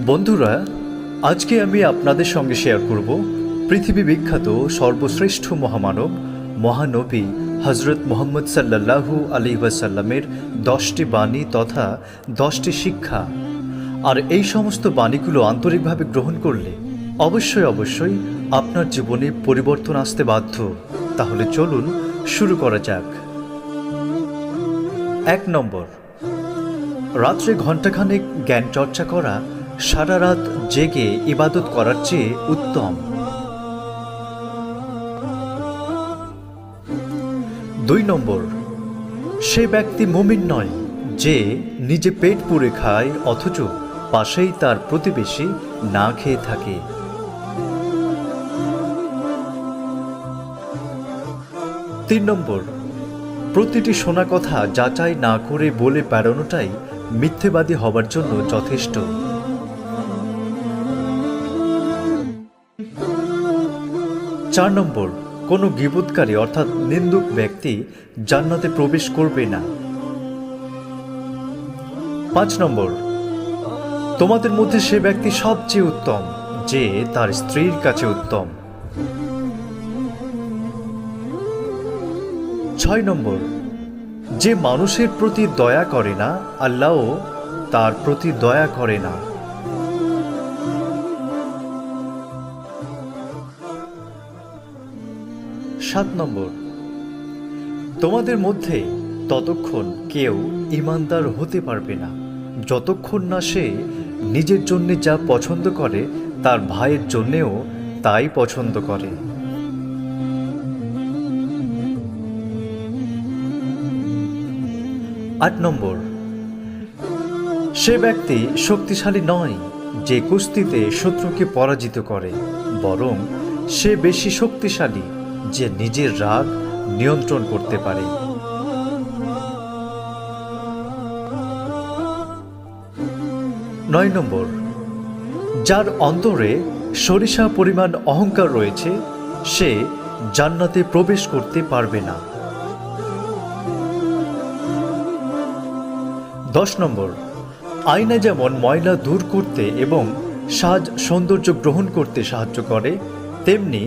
বন্ধুরা, আজকে আমি আপনাদের সঙ্গে শেয়ার করব পৃথিবী বিখ্যাত সর্বশ্রেষ্ঠ মহামানব মহানবী হজরত মুহাম্মদ সাল্লাল্লাহু আলাইহি ওয়াসাল্লামের 10টি বাণী তথা 10টি শিক্ষা। আর এই সমস্ত বাণীগুলো আন্তরিকভাবে গ্রহণ করলে অবশ্যই আপনার জীবনে পরিবর্তন আসতে বাধ্য। তাহলে চলুন শুরু করা যাক। 1 নম্বর, রাত্রে ঘণ্টাখানেক জ্ঞান চর্চা করা সারা রাত জেগে ইবাদত করার চেয়ে উত্তম। 2 নম্বর, সে ব্যক্তি মুমিন নয় যে নিজে পেট পুরে খায় অথচ পাশেই তার প্রতিবেশী না খেয়ে থাকে। 3 নম্বর, প্রতিটি শোনা কথা যাচাই না করে বলে বেড়ানোটাই মিথ্যেবাদী হবার জন্য যথেষ্ট। 4 নম্বর, কোনো গীবতকারী অর্থাৎ নিন্দুক ব্যক্তি জান্নাতে প্রবেশ করবে না। 5 নম্বর, তোমাদের মধ্যে সে ব্যক্তি সবচেয়ে উত্তম যে তার স্ত্রীর কাছে উত্তম। 6 নম্বর, যে মানুষের প্রতি দয়া করে না আল্লাহও তার প্রতি দয়া করে না। 7 নম্বর, তোমাদের মধ্যে ততক্ষণ কেউ ঈমানদার হতে পারবে না যতক্ষণ না সে নিজের জন্য যা পছন্দ করে তার ভাইয়ের জন্যেও তাই পছন্দ করে। 8 নম্বর, সে ব্যক্তি শক্তিশালী নয় যে কুস্তিতে শত্রুকে পরাজিত করে, বরং সে বেশি শক্তিশালী যে নিজের রাগ নিয়ন্ত্রণ করতে পারে। 9 নম্বর, যার অন্তরে সরিষা পরিমাণ অহংকার রয়েছে সে জান্নাতে প্রবেশ করতে পারবে না। 10 নম্বর, আয়না যেমন ময়লা দূর করতে এবং সাজ সৌন্দর্য গ্রহণ করতে সাহায্য করে, তেমনি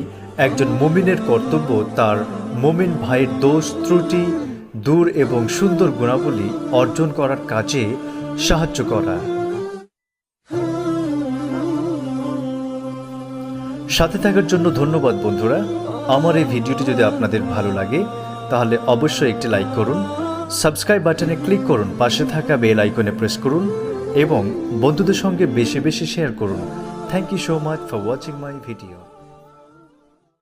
একজন মুমিনের কর্তব্য তার মুমিন ভাইয়ের দোষ ত্রুটি দূর এবং সুন্দর গুণাবলী অর্জন করার কাজে সাহায্য করা। সাথে থাকার জন্য ধন্যবাদ বন্ধুরা। আমার এই ভিডিওটি যদি আপনাদের ভালো লাগে তাহলে অবশ্যই একটি লাইক করুন, সাবস্ক্রাইব বাটনে ক্লিক করুন, পাশে থাকা বেল আইকনে প্রেস করুন এবং বন্ধুদের সঙ্গে বেশি বেশি শেয়ার করুন। Thank you so much for watching my video.